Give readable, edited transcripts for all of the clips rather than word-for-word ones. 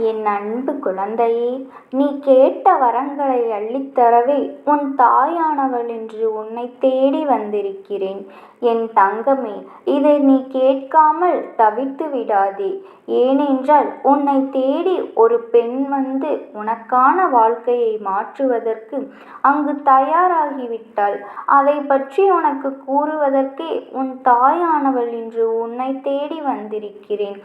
என் அன்பு குழந்தையே, நீ கேட்ட வரங்களை அள்ளித்தரவே உன் தாயானவள் என்று உன்னை தேடி வந்திருக்கிறேன். என் தங்கமே, இதை நீ கேட்காமல் தவித்து விடாதே. ஏனென்றால் உன்னை தேடி ஒரு பெண் வந்து உனக்கான வாழ்க்கையை மாற்றுவதற்கு அங்கு தயாராகிவிட்டாள். அதை பற்றி உனக்கு கூறுவதற்கே உன் தாயானவள் என்று உன்னை தேடி வந்திருக்கிறேன்.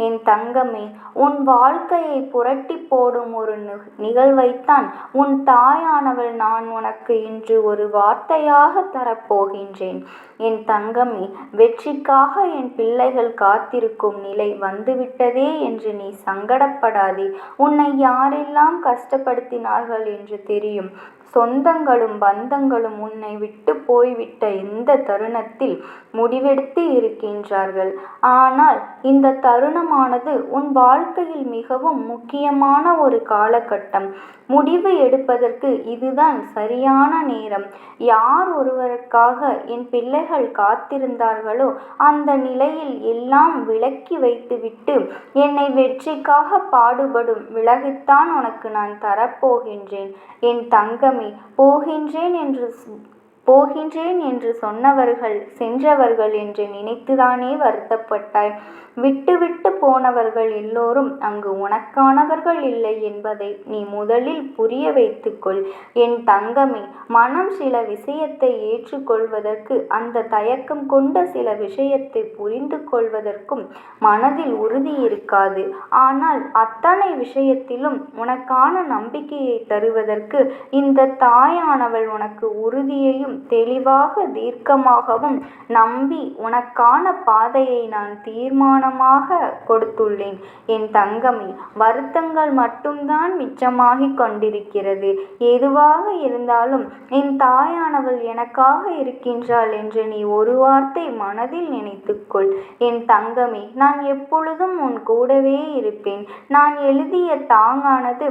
என் தங்கமே, உன் வாழ்க்கையை புரட்டி போடும் ஒரு நிகழ்வைத்தான் உன் தாயானவள் நான் உனக்கு இன்று ஒரு வார்த்தையாக தரப்போகின்றேன். என் தங்கமே, வெற்றிக்காக என் பிள்ளைகள் காத்திருக்கும் நிலை வந்துவிட்டதே என்று நீ சங்கடப்படாதே. உன்னை யாரெல்லாம் கஷ்டப்படுத்தினார்கள் என்று தெரியும். சொந்தங்களும் பந்தங்களும் உன்னை விட்டு போய்விட்ட இந்த தருணத்தில் முடிவெடுத்து இருக்கின்றார்கள். ஆனால் இந்த தருணமானது உன் வாழ்க்கையில் மிகவும் முக்கியமான ஒரு காலகட்டம். முடிவு எடுப்பதற்கு இதுதான் சரியான நேரம். யார் ஒருவருக்காக என் பிள்ளைகள் காத்திருந்தார்களோ அந்த நிலையில் எல்லாம் விலக்கி வைத்துவிட்டு என்னை வெற்றிக்காக பாடுபடும் விலகித்தான் உனக்கு நான் தரப்போகின்றேன். என் தங்கமே, போகின்றேன் என்று சொன்னவர்கள் சென்றவர்கள் என்று நினைத்துதானே வருத்தப்பட்டாய். விட்டு போனவர்கள் எல்லோரும் அங்கு உனக்கானவர்கள் இல்லை என்பதை நீ முதலில் புரிய வைத்துக்கொள். என் தங்கமே, மனம் சில விஷயத்தை ஏற்றுக்கொள்வதற்கு, அந்த தயக்கம் கொண்ட சில விஷயத்தை புரிந்து கொள்வதற்கும் மனதில் உறுதி இருக்காது. ஆனால் அத்தனை விஷயத்திலும் உனக்கான நம்பிக்கையை தருவதற்கு இந்த தாயானவள் உனக்கு உறுதியையும் தெளிவாக தீர்க்கமாகவும் நம்பி உனக்கான பாதையை நான் தீர்மானமாக கொடுத்துள்ளேன். என் தங்கமே, வருத்தங்கள் மட்டும்தான் மிச்சமாகிக் கொண்டிருக்கிறது. எதுவாக இருந்தாலும் என் தாயானவள் எனக்காக இருக்கின்றாள் என்று நீ ஒரு வார்த்தை மனதில் நினைத்துக்கொள். என் தங்கமே, நான் எப்பொழுதும் உன் கூடவே இருப்பேன். நான் எழுதிய தாங்கானது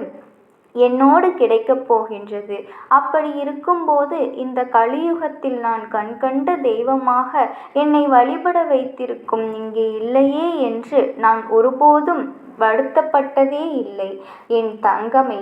என்னோடு கிடைக்கப் போகின்றது. அப்படி இருக்கும்போது இந்த கலியுகத்தில் நான் கண்கண்ட தெய்வமாக என்னை வழிபட வைத்திருக்கும் இங்கே இல்லையே என்று நான் ஒருபோதும் வருத்தப்பட்டதே இல்லை. என் தங்கமே,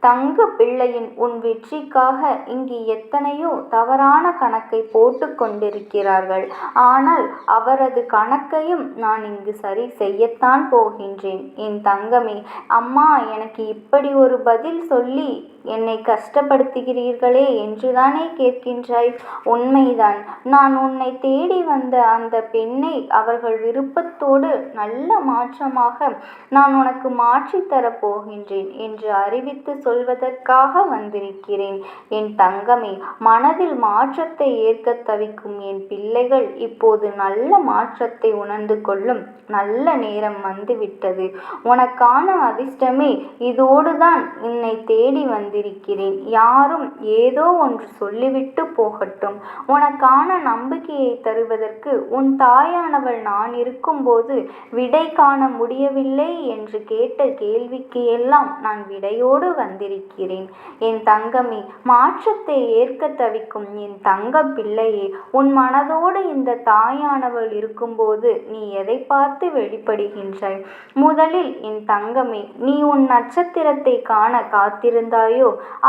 தங்க பிள்ளையின் உன் வெற்றிக்காக இங்கு எத்தனையோ தவறான கணக்கை போட்டு கொண்டிருக்கிறார்கள். ஆனால் அவரது கணக்கையும் நான் இங்கு சரி செய்யத்தான் போகின்றேன். என் தங்கமே, அம்மா எனக்கு இப்படி ஒரு பதில் சொல்லி என்னை கஷ்டப்படுத்துகிறீர்களே என்றுதானே கேட்கின்றாய். உண்மைதான். நான் உன்னை தேடி வந்த அந்த பெண்ணை அவர்கள் விருப்பத்தோடு நல்ல மாற்றமாக நான் உனக்கு மாற்றித்தரப் போகின்றேன் என்று அறிவித்து சொல்வதற்காக வந்திருக்கிறேன். என் தங்கமே, மனதில் மாற்றத்தை ஏற்க தவிக்கும் என் பிள்ளைகள் இப்போது நல்ல மாற்றத்தை உணர்ந்து கொள்ளும் நல்ல நேரம் வந்துவிட்டது. உனக்கான அதிர்ஷ்டமே இதோடுதான் என்னை தேடி வந்திருக்கிறேன். யாரும் ஏதோ ஒன்று சொல்லிவிட்டு போகட்டும். உனக்கான நம்பிக்கையை தருவதற்கு உன் தாயானவள் நான் இருக்கும்போது விடை காண முடியவில்லை என்று கேட்ட கேள்விக்கு எல்லாம் நான் விடையோடு வந்திருக்கிறேன். என் தங்கமே, மாற்றத்தை ஏற்க தவிக்கும் என் தங்க பிள்ளையே, உன் மனதோடு இந்த தாயானவள் இருக்கும்போது நீ எதை பார்த்து வெளிப்படுகின்றாய்? முதலில் என் தங்கமே, நீ உன் நட்சத்திரத்தை காண காத்திருந்தாயோ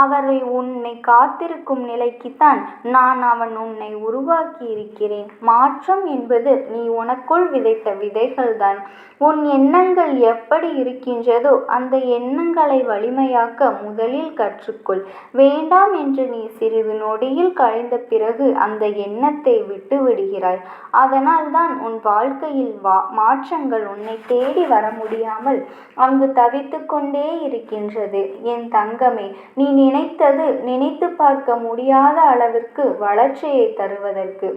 அவரை உன்னை காத்திருக்கும் நிலைக்குத்தான் அவன் உன்னை உருவாக்கி இருக்கிறேன். மாற்றம் என்பது நீ உனக்குள் விதைத்த விதைகள்தான். உன் எண்ணங்கள் எப்படி இருக்கின்றதோ அந்த எண்ணங்களை வலிமையாக்க முதலில் கற்றுக்கொள். வேண்டாம் என்று நீ சிறிது நொடியில் கழிந்த பிறகு அந்த எண்ணத்தை விட்டு விடுகிறாய். அதனால் தான் உன் வாழ்க்கையில் மாற்றங்கள் உன்னை தேடி வர முடியாமல் அங்கு தவித்து கொண்டே இருக்கின்றது. என் தங்கமே, நீ நினைத்து பார்க்க முடியாத அளவிற்கு வளர்ச்சியை தருவதற்கு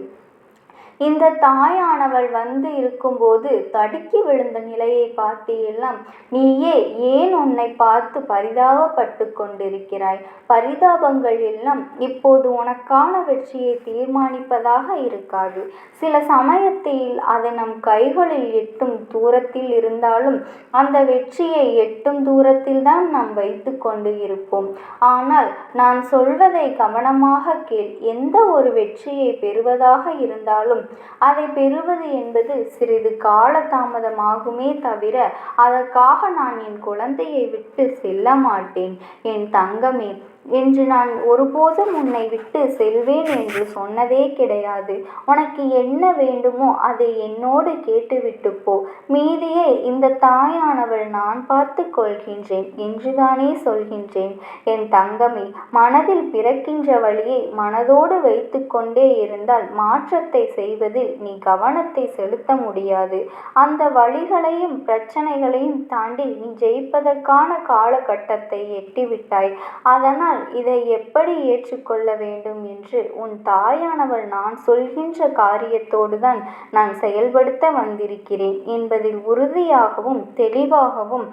இந்த தாயானவள் வந்து இருக்கும்போது தடுக்கி விழுந்த நிலையை பார்த்து எல்லாம் நீயே ஏன் உன்னை பார்த்து பரிதாபப்பட்டு கொண்டிருக்கிறாய்? பரிதாபங்கள் எல்லாம் இப்போது உனக்கான வெற்றியை தீர்மானிப்பதாக இருக்காது. சில சமயத்தில் அது நம் கைகளில் எட்டும் தூரத்தில் இருந்தாலும் அந்த வெற்றியை எட்டும் தூரத்தில் தான் நாம் வைத்து கொண்டு இருப்போம். ஆனால் நான் சொல்வதை கவனமாக கேள். எந்த ஒரு வெற்றியை பெறுவதாக இருந்தாலும் அதை பெறுவது என்பது சிறிது கால தாமதமாகுமே தவிர அதற்காக நான் என் குழந்தையை விட்டு செல்ல மாட்டேன். என் தங்கமே, என்று நான் ஒருபோதும் உன்னை விட்டு செல்வேன் என்று சொன்னதே கிடையாது. உனக்கு என்ன வேண்டுமோ அதை என்னோடு கேட்டுவிட்டு போ. மீதியை இந்த தாயானவள் நான் பார்த்து கொள்கின்றேன் என்றுதானே சொல்கின்றேன். என் தங்கமே, மனதில் பிறக்கின்ற வழியை மனதோடு வைத்து கொண்டே இருந்தால் மாற்றத்தை செய்வதில் நீ கவனத்தை செலுத்த முடியாது. அந்த வழிகளையும் பிரச்சனைகளையும் தாண்டி நீ ஜெயிப்பதற்கான காலகட்டத்தை எட்டிவிட்டாய். அதனால் இதை எப்படி ஏற்றுக்கொள்ள வேண்டும் என்று உன் தாயானவள் நான் சொல்கின்ற காரியத்தோடுதான் நான் செயல்படுத்த வந்திருக்கிறேன் என்பதில் உறுதியாகவும் தெளிவாகவும்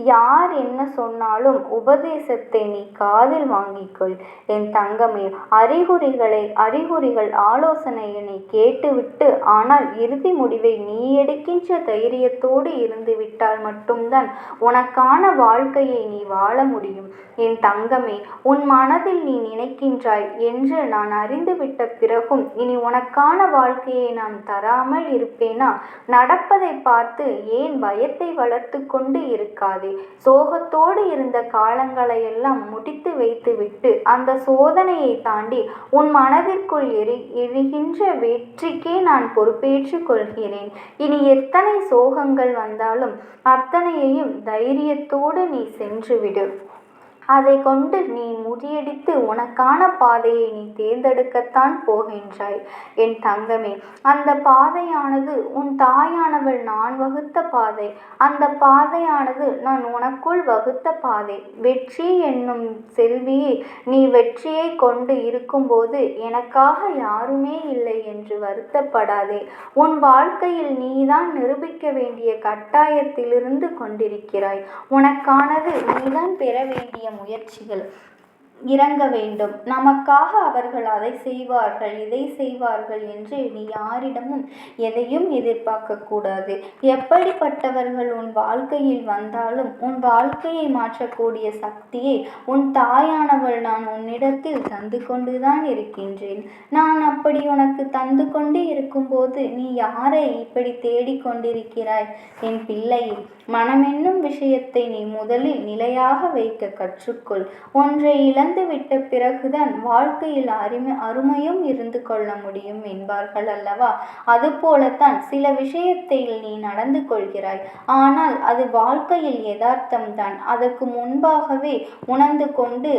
யார் என்ன சொன்னாலும் உபதேசத்தை நீ காதில் வாங்கிக்கொள். என் தங்கமே, அறிகுறிகள் ஆலோசனையை நீ கேட்டுவிட்டு ஆனால் இறுதி முடிவை நீ எடுக்கின்ற தைரியத்தோடு இருந்து விட்டால் மட்டும்தான் உனக்கான வாழ்க்கையை நீ வாழ முடியும். என் தங்கமே, உன் மனதில் நீ நினைக்கின்றாய் என்று நான் அறிந்துவிட்ட பிறகும் இனி உனக்கான வாழ்க்கையை நான் தராமல் இருப்பேனா? நடப்பதை பார்த்து ஏன் பயத்தை வளர்த்து கொண்டு இருக்காதே. சோகத்தோடு இருந்த காலங்களையெல்லாம் முடித்து வைத்துவிட்டு அந்த சோதனையை தாண்டி உன் மனதிற்குள் எரிகின்ற வெற்றிக்கே நான் பொறுப்பேற்றுக் கொள்கிறேன். இனி எத்தனை சோகங்கள் வந்தாலும் அத்தனையையும் தைரியத்தோடு நீ சென்றுவிடு. அதை கொண்டு நீ முறியடித்து உனக்கான பாதையை நீ தேர்ந்தெடுக்கத்தான் போகின்றாய். என் தங்கமே, அந்த பாதையானது உன் தாயானவள் நான் வகுத்த பாதை. அந்த பாதையானது நான் உனக்குள் வகுத்த பாதை. வெற்றி என்னும் செல்வியை நீ வெற்றியை கொண்டு இருக்கும்போது எனக்காக யாருமே இல்லை என்று வருத்தப்படாதே. உன் வாழ்க்கையில் நீதான் நிரூபிக்க வேண்டிய கட்டாயத்திலிருந்து கொண்டிருக்கிறாய். உனக்கானது நீதான் பெற வேண்டிய முயற்சிகள் இறங்க வேண்டும். நமக்காக அவர்கள் அதை செய்வார்கள் இதை செய்வார்கள் என்று நீ யாரிடமும் எதையும் எதிர்பார்க்க கூடாது. எப்படிப்பட்டவர்கள் உன் வாழ்க்கையில் வந்தாலும் உன் வாழ்க்கையை மாற்றக்கூடிய சக்தியை உன் தாயானவள் நான் உன்னிடத்தில் தந்து கொண்டுதான் இருக்கின்றேன். நான் அப்படி உனக்கு தந்து கொண்டு இருக்கும்போது நீ யாரை இப்படி தேடிக்கொண்டிருக்கிறாய்? என் பிள்ளையை, மனமென்னும் விஷயத்தை நீ முதலில் நிலையாக வைக்க கற்றுக்கொள். ஒன்றை விட்ட பிறகுதான் வாழ்க்கையில் அருமையும் இருந்து கொள்ள முடியும் என்பார்கள் அல்லவா? அதுபோலத்தான் சில விஷயத்தில் நீ நடந்து கொள்கிறாய். ஆனால் அது வாழ்க்கையில் யதார்த்தம்தான். அதற்கு முன்பாகவே உணர்ந்து கொண்டு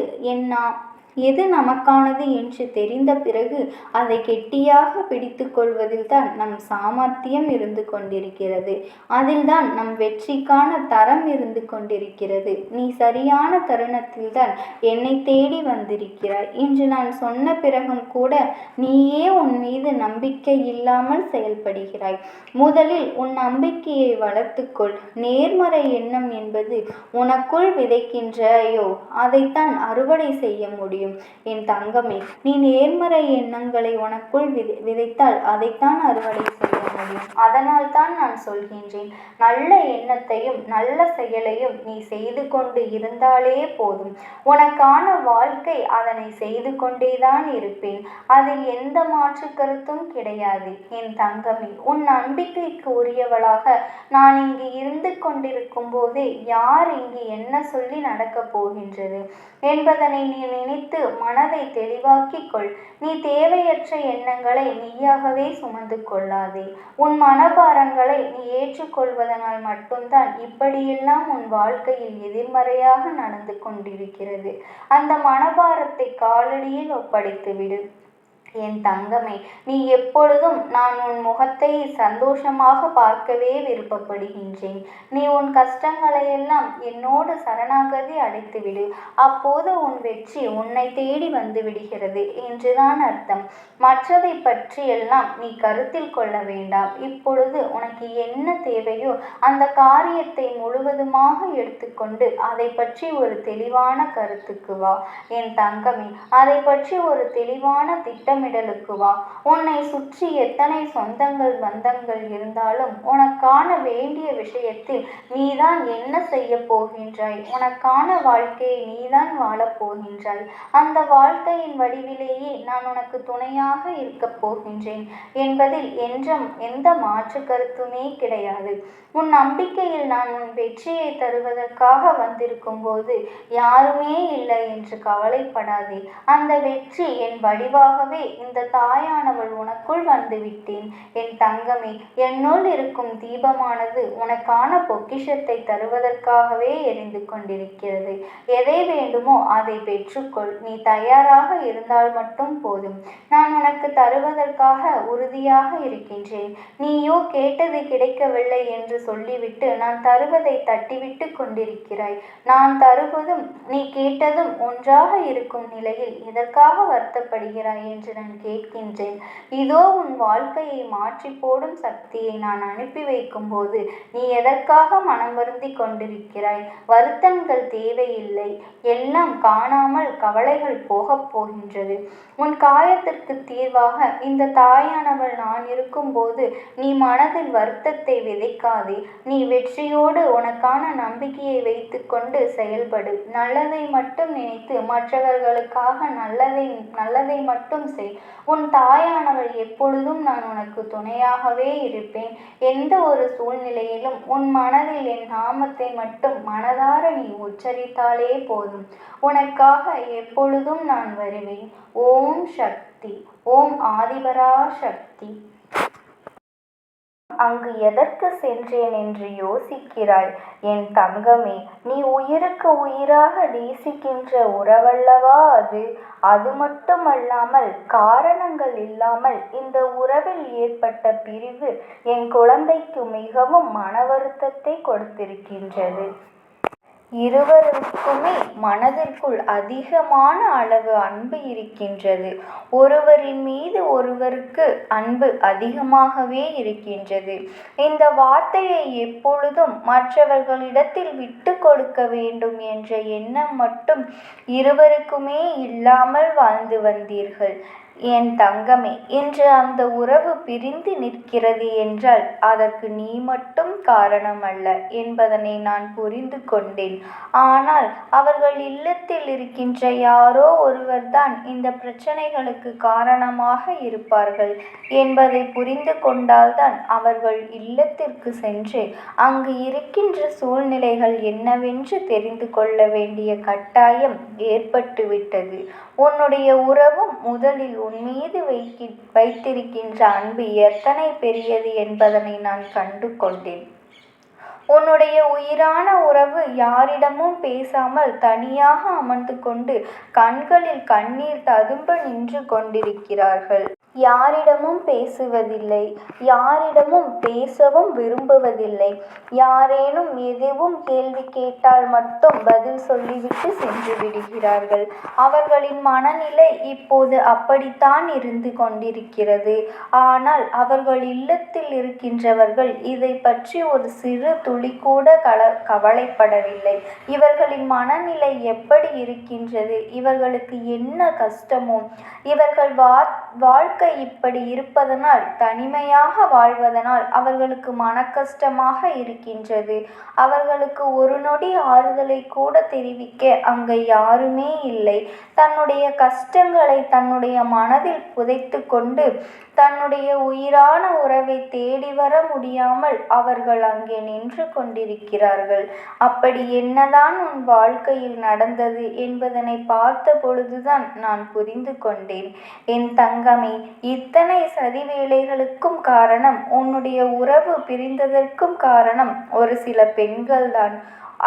எது நமக்கானது என்று தெரிந்த பிறகு அதை கெட்டியாக பிடித்து கொள்வதில் தான் நம் சாமர்த்தியம் இருந்து கொண்டிருக்கிறது. அதில்தான் நம் வெற்றிக்கான தரம் இருந்து கொண்டிருக்கிறது. நீ சரியான தருணத்தில் தான் என்னை தேடி வந்திருக்கிறாய். இன்று நான் சொன்ன பிறகும் கூட நீயே உன் மீது நம்பிக்கை இல்லாமல் செயல்படுகிறாய். முதலில் உன் நம்பிக்கையை வளர்த்துக்கொள். நேர்மறை எண்ணம் என்பது உனக்குள் விதைக்கின்றாயோ அதைத்தான் அறுவடை செய்ய முடியும். என் தங்கமே, நீ நேர்மறை எண்ணங்களை உனக்குள் விதைத்தால் அதைத்தான் அறுவடை செய்ய முடியும். அதனால் தான் நான் சொல்கின்றேன், நல்ல எண்ணத்தையும் நல்ல செயலையும் நீ செய்து கொண்டு இருந்தாலே போதும். உனக்கான வாழ்க்கை அதனை செய்து கொண்டேதான் இருப்பேன். அதில் எந்த மாற்று கருத்தும் கிடையாது. என் தங்கமே, உன் நம்பிக்கைக்கு உரியவளாக நான் இங்கு இருந்து கொண்டிருக்கும் போதே யார் இங்கு என்ன சொல்லி நடக்கப் போகின்றது என்பதனை நீ நினைத்து மனதை தெளிவாக்கிக் கொள். நீ தேவையற்ற எண்ணங்களை நீயாகவே சுமந்து கொள்ளாதே. உன் மனபாரங்களை நீ ஏற்றுக்கொள்வதனால் மட்டும்தான் இப்படியெல்லாம் உன் வாழ்க்கையில் எதிர்மறையாக நடந்து கொண்டிருக்கிறது. அந்த மனபாரத்தை காலடியில் ஒப்படைத்து விடு. என் தங்கமே, நீ எப்பொழுதும் நான் உன் முகத்தை சந்தோஷமாக பார்க்கவே விருப்பப்படுகின்றேன். நீ உன் கஷ்டங்களையெல்லாம் என்னோடு சரணாகதி அடைத்துவிடு. அப்போது உன் வெற்றி உன்னை தேடி வந்து விடுகிறது என்றுதான் அர்த்தம். மற்றதை பற்றியெல்லாம் நீ கருத்தில் கொள்ள வேண்டாம். இப்பொழுது உனக்கு என்ன தேவையோ அந்த காரியத்தை முழுவதுமாக எடுத்துக்கொண்டு அதை பற்றி ஒரு தெளிவான கருத்துக்கு வா. என் தங்கமே, அதை பற்றி ஒரு தெளிவான திட்டம் திட்டமிடலுக்கு வா. உன்னை சுற்றி எத்தனை சொந்தங்கள் பந்தங்கள் இருந்தாலும் உனக்கான வேண்டிய விஷயத்தில் நீதான் என்ன செய்ய போகின்றாய்? உனக்கான வாழ்க்கையை நீதான் வாழப் போகின்றாய். அந்த வாழ்க்கையின் வடிவிலேயே நான் உனக்கு துணையாக இருக்கப் போகின்றேன் என்பதில் என்றும் எந்த மாற்று கருத்துமே கிடையாது. உன் நம்பிக்கையில் நான் உன் வெற்றியை தருவதற்காக வந்திருக்கும் போது யாருமே இல்லை என்று கவலைப்படாதே. அந்த வெற்றி என் வடிவாகவே இந்த தாயானவள் உனக்குள் வந்துவிட்டேன். என் தங்கமே, என்னுள் இருக்கும் தீபமானது உனக்கான பொக்கிஷத்தை தருவதற்காகவே எரிந்து கொண்டிருக்கிறது. எதை வேண்டுமோ அதை பெற்றுக்கொள். நீ தயாராக இருந்தால் மட்டும் போதும். நான் உனக்கு தருவதற்காக உறுதியாக இருக்கின்றேன். நீயோ கேட்டது கிடைக்கவில்லை என்று சொல்லிவிட்டு நான் தருவதை தட்டிவிட்டு கொண்டிருக்கிறாய். நான் தருவதும் நீ கேட்டதும் ஒன்றாக இருக்கும் நிலையில் எதற்காக வருத்தப்படுகிறாய் என்று நான் கேட்கின்றேன். இதோ உன் வாழ்க்கையை மாற்றி போடும் சக்தியை நான் அனுப்பி வைக்கும் போது நீ எதற்காக மனம் வருந்தி கொண்டிருக்கிறாய்? வருத்தங்கள் தேவையில்லை. எல்லாம் காணாமல் கவலைகள் போகப் போகின்றது. உன் காயத்திற்கு தீர்வாக இந்த தாயானவள் நான் இருக்கும்போது நீ மனதில் வருத்தத்தை விதைக்காதே. நீ வெற்றியோடு உனக்கான நம்பிக்கையை வைத்து கொண்டு செயல்படு. நல்லதை மட்டும் நினைத்து மற்றவர்களுக்காக நல்லதை மட்டும் செய். உன் தாயானவள் எப்பொழுதும் நான் உனக்கு துணையாகவே இருப்பேன். எந்த ஒரு சூழ்நிலையிலும் உன் மனதில் என் நாமத்தை மட்டும் மனதார நீ உச்சரித்தாலே போதும். உனக்காக எப்பொழுதும் நான் வருவேன். ஓம் சக்தி. ஓம் ஆதிபரா சக்தி. அங்கு எதற்கு சென்றேன் என்று யோசிக்கிறாய்? என் தங்கமே, நீ உயிருக்கு உயிராக நேசிக்கின்ற உறவல்லவா அது? அது மட்டுமல்லாமல் காரணங்கள் இல்லாமல் இந்த உறவில் ஏற்பட்ட பிரிவு என் குழந்தைக்கு மிகவும் மன வருத்தத்தை கொடுத்திருக்கின்றது. இருவருக்குமே மனதிற்குள் அதிகமான அளவு அன்பு இருக்கின்றது. ஒருவரின் மீது ஒருவருக்கு அன்பு அதிகமாகவே இருக்கின்றது. இந்த வார்த்தையை எப்பொழுதும் மற்றவர்களிடத்தில் விட்டு கொடுக்க வேண்டும் என்ற எண்ணம் மட்டும் இருவருக்குமே இல்லாமல் வாழ்ந்து வந்தீர்கள். என் தங்கமே, இன்று அந்த உறவு பிரிந்து நிற்கிறது என்றால் அதற்கு நீ மட்டும் காரணம் அல்ல என்பதனை நான் புரிந்து கொண்டேன். ஆனால் அவர்கள் இல்லத்தில் இருக்கின்ற யாரோ ஒருவர்தான் இந்த பிரச்சனைகளுக்கு காரணமாக இருப்பார்கள் என்பதை புரிந்து கொண்டால்தான் அவர்கள் இல்லத்திற்கு சென்று அங்கு இருக்கின்ற சூழ்நிலைகள் என்னவென்று தெரிந்து கொள்ள வேண்டிய கட்டாயம் ஏற்பட்டுவிட்டது. உன்னுடைய உறவும் முதலில் உன் மீது வைத்திருக்கின்ற அன்பு எத்தனை பெரியது என்பதனை நான் கண்டு கொண்டேன். உன்னுடைய உயிரான உறவு யாரிடமும் பேசாமல் தனியாக அமர்ந்து கொண்டு கண்களில் கண்ணீர் ததும்ப நின்று கொண்டிருக்கிறார்கள். யாரிடமும் பேசுவதில்லை. யாரிடமும் பேசவும் விரும்புவதில்லை. யாரேனும் எதுவும் கேள்வி கேட்டால் மட்டும் பதில் சொல்லிவிட்டு சென்று விடுகிறார்கள். அவர்களின் மனநிலை இப்போது அப்படித்தான் இருந்து கொண்டிருக்கிறது. ஆனால் அவர்கள் இல்லத்தில் இருக்கின்றவர்கள் இதை பற்றி ஒரு சிறு துளி கூட கவலைப்படவில்லை. இவர்களின் மனநிலை எப்படி இருக்கின்றது? இவர்களுக்கு என்ன கஷ்டமோ? இவர்கள் வாழ்க்கை இப்படி இருப்பதனால், தனிமையாக வாழ்வதனால் அவர்களுக்கு மனக்கஷ்டமாக இருக்கின்றது. அவர்களுக்கு ஒரு நொடி ஆறுதலை கூட தெரிவிக்க அங்கே யாருமே இல்லை. தன்னுடைய கஷ்டங்களை தன்னுடைய மனதில் புதைத்து கொண்டு தன்னுடைய உயிரான உறவை தேடி வர முடியாமல் அவர்கள் அங்கே நின்று கொண்டிருக்கிறார்கள். அப்படி என்னதான் உன் வாழ்க்கையில் நடந்தது என்பதனை பார்த்த பொழுதுதான் நான் புரிந்து கொண்டேன். என் தங்கமே, இத்தனை சதி வேலைகளுக்கும் காரணம், உன்னுடைய உறவு பிரிந்ததற்கும் காரணம் ஒரு சில பெண்கள்தான்.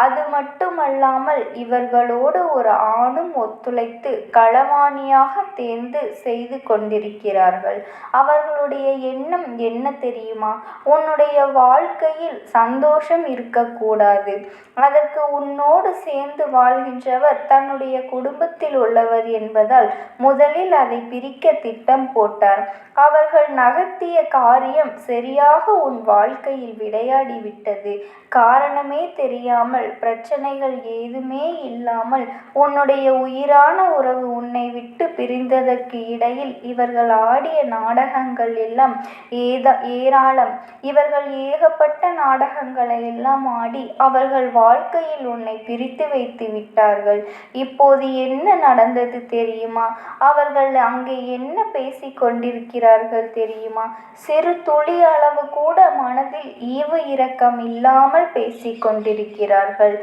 அது மட்டுமல்லாமல் இவர்களோடு ஒரு ஆணும் ஒத்துழைத்து களவாணியாக தேர்ந்து செய்து கொண்டிருக்கிறார்கள். அவர்களுடைய எண்ணம் என்ன தெரியுமா? உன்னுடைய வாழ்க்கையில் சந்தோஷம் இருக்கக்கூடாது. அதற்கு உன்னோடு சேர்ந்து வாழ்கின்றவர் தன்னுடைய குடும்பத்தில் உள்ளவர் என்பதால் முதலில் அதை பிரிக்க திட்டம் போட்டார். அவர்கள் நகர்த்திய காரியம் சரியாக உன் வாழ்க்கையில் விளையாடிவிட்டது. காரணமே தெரியாமல் இல்லாமல் பிரச்சனைகள் ஏதுமே இல்லாமல் உன்னுடைய உயிரான உறவு உன்னை விட்டு பிரிந்ததற்கு இடையில் இவர்கள் ஆடிய நாடகங்கள் எல்லாம் ஏராளம். இவர்கள் ஏகப்பட்ட நாடகங்களை எல்லாம் ஆடி அவர்கள் வாழ்க்கையில் உன்னை பிரித்து வைத்து விட்டார்கள். இப்போது என்ன நடந்தது தெரியுமா? அவர்கள் அங்கே என்ன பேசிக் கொண்டிருக்கிறார்கள் தெரியுமா? சிறு துளி அளவு கூட மனதில் ஈவு இரக்கம் இல்லாமல் பேசிக் கொண்டிருக்கிறார்கள்.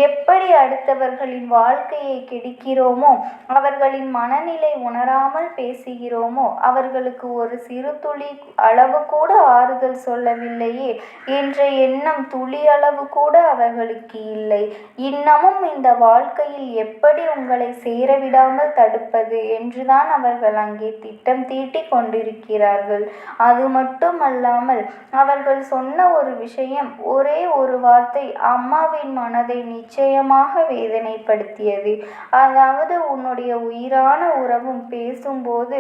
எப்படி அடுத்தவர்களின் வாழ்க்கையை கெடுக்கிறோமோ, அவர்களின் மனநிலை உணராமல் பேசுகிறோமோ, அவர்களுக்கு ஒரு சிறு துளி அளவு கூட ஆறுதல் சொல்லவில்லையே என்ற எண்ணம் துளி அளவு கூட அவர்களுக்கு இல்லை. இன்னமும் இந்த வாழ்க்கையில் எப்படி உங்களை சேரவிடாமல் தடுப்பது என்றுதான் அவர்கள் அங்கே திட்டம் தீட்டிக் கொண்டிருக்கிறார்கள். அது மட்டுமல்லாமல் அவர்கள் சொன்ன ஒரு விஷயம், ஒரே ஒரு வார்த்தை அம்மாவின் மனதை நிச்சயமாக வேதனைப்படுத்தியது. அதாவது உன்னுடைய உயிரான உறவும் பேசும்போது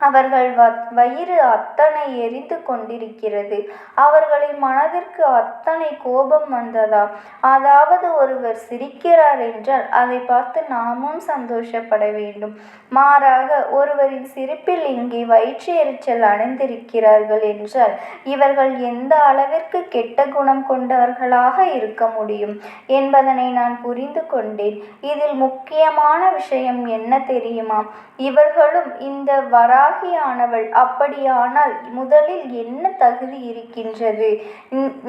அவர்கள் வயிறு அத்தனை எரிந்து கொண்டிருக்கிறது. அவர்களின் மனதிற்கு அத்தனை கோபம் வந்ததா? அதாவது ஒருவர் சிரிக்கிறார் என்றால் அதை பார்த்து நாமும் சந்தோஷப்பட வேண்டும். மாறாக ஒருவரின் சிரிப்பில் இங்கே வயிற்று எரிச்சல் அடைந்திருக்கிறார்கள் என்றால் இவர்கள் எந்த அளவிற்கு கெட்ட குணம் கொண்டவர்களாக இருக்க முடியும் என்பதனை நான் புரிந்து கொண்டேன். இதில் முக்கியமான விஷயம் என்ன தெரியுமா? இவர்களும் இந்த வராகியானவள் அப்படியானால் முதலில் என்ன தகுதி இருக்கின்றது?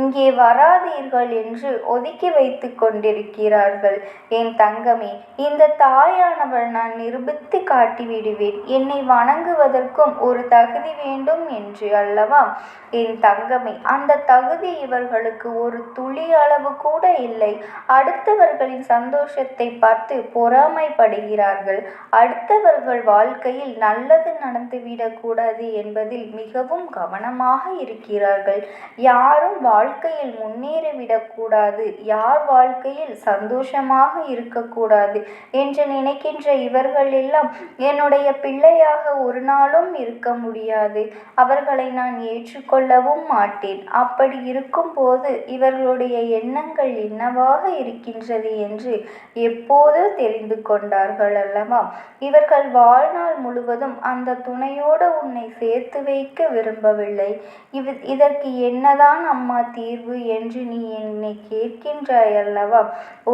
இங்கே வராதீர்கள் என்று ஒதுக்கி வைத்து கொண்டிருக்கிறார்கள். என் தங்கமே, இந்த தாயானவள் நான் நிரூபித்து காட்டிவிடுவேன். என்னை வணங்குவதற்கும் ஒரு தகுதி வேண்டும் என்று அல்லவா? என் தங்கமே, அந்த தகுதி இவர்களுக்கு ஒரு துளி அளவு கூட இல்லை. அடுத்தவர்களின் சந்தோஷத்தை பார்த்து பொறாமைப்படுகிறார்கள். அடுத்தவர்கள் வாழ்க்கையில் நல்லது நடந்துவிடக்கூடாது என்பதில் மிகவும் கவனமாக இருக்கிறார்கள். யாரும் வாழ்க்கையில் முன்னேறிவிடக்கூடாது, யார் வாழ்க்கையில் சந்தோஷமாக இருக்கக்கூடாது என்று நினைக்கின்ற இவர்கள் எல்லாம் என்னுடைய பிள்ளையாக ஒரு நாளும் இருக்க முடியாது. அவர்களை நான் ஏற்றுக்கொள்ளவும் மாட்டேன். அப்படி இருக்கும்போது இவர்களுடைய எண்ணங்கள் என்னவாக இருக்கின்றது என்று எப்போதோ தெரிந்து கொண்டார்கள் அல்லவா? இவர்கள் வாழ்நாள் முழுவதும் அந்த துணையோடு உன்னை சேர்த்து வைக்க விரும்பவில்லை. இதற்கு என்னதான் அம்மா தீர்வு என்று நீ என்னை கேட்கின்றாய் அல்லவா?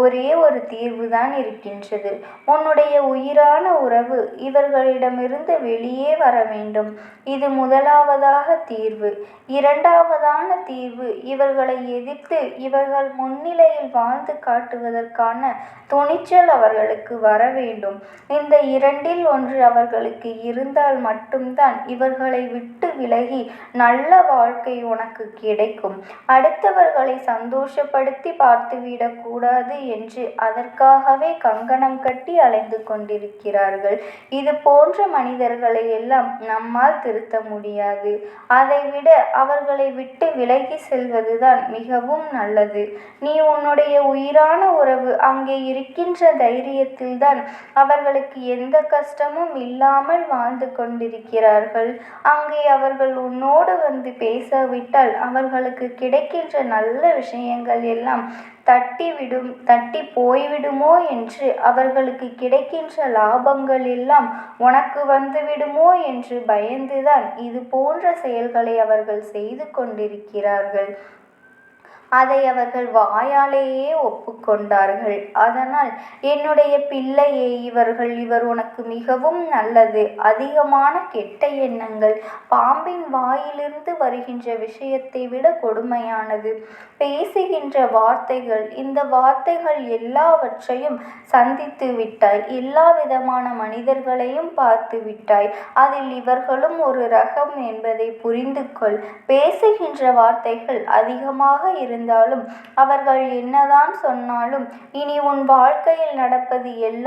ஒரே ஒரு தீர்வுதான் இருக்கின்றது. உன்னுடைய உயிரான உறவு இவர்களிடமிருந்து வெளியே வர வேண்டும். இது முதலாவதாக தீர்வு. இரண்டாவதான தீர்வு, இவர்களை எதிர்த்து இவர்கள் முன்னிலையில் வாழ்ந்து காட்டுவதற்கான துணிச்சல் அவர்களுக்கு வர வேண்டும். இந்த இரண்டில் ஒன்று அவர்களுக்கு இருந்தால் மட்டும்தான் இவர்களை விட்டு விலகி நல்ல வாழ்க்கை உனக்கு கிடைக்கும். அடுத்தவர்களை சந்தோஷப்படுத்தி பார்த்துவிடக் கூடாது என்று அதற்காகவே கங்கணம் கட்டி அலைந்து கொண்டிருக்கிறார்கள். இது போன்ற மனிதர்களை எல்லாம் நம்மால் திருத்த முடியாது. அதைவிட அவர்களை விட்டு விலகி செல்வதுதான் மிகவும் நல்லது. நீ உன்னுடைய உயிரான உறவு அங்கே இருக்கின்ற தைரியத்தில்தான் அவர்களுக்கு எந்த கஷ்டமும் இல்லாமல் வாழ்ந்து கொண்டிருக்கிறார்கள். அங்கே அவர்கள் உன்னோடு வந்து பேசாவிட்டால் அவர்களுக்கு கிடைக்கின்ற நல்ல விஷயங்கள் எல்லாம் தட்டி போய்விடுமோ என்று, அவர்களுக்கு கிடைக்கின்ற லாபங்கள் எல்லாம் உனக்கு வந்துவிடுமோ என்று பயந்துதான் இது போன்ற செயல்களை அவர்கள் செய்து கொண்டிருக்கிறார்கள். அதை அவர்கள் வாயாலேயே ஒப்புக்கொண்டார்கள். அதனால் என்னுடைய பிள்ளையே, இவர் உனக்கு மிகவும் நல்லது. அதிகமான கெட்ட எண்ணங்கள் பாம்பின் வாயிலிருந்து வருகின்ற விஷயத்தை விட கொடுமையானது. பேசுகின்ற வார்த்தைகள், இந்த வார்த்தைகள் எல்லாவற்றையும் சந்தித்து விட்டாய். எல்லா விதமான மனிதர்களையும் பார்த்து விட்டாய். அதில் இவர்களும் ஒரு ரகம் என்பதை புரிந்து கொள். பேசுகின்ற வார்த்தைகள் அதிகமாக இருந்தாலும் அவர்கள் என்னதான் சொன்னாலும் இனி உன் வாழ்க்கையில் நடப்பது எல்லாம்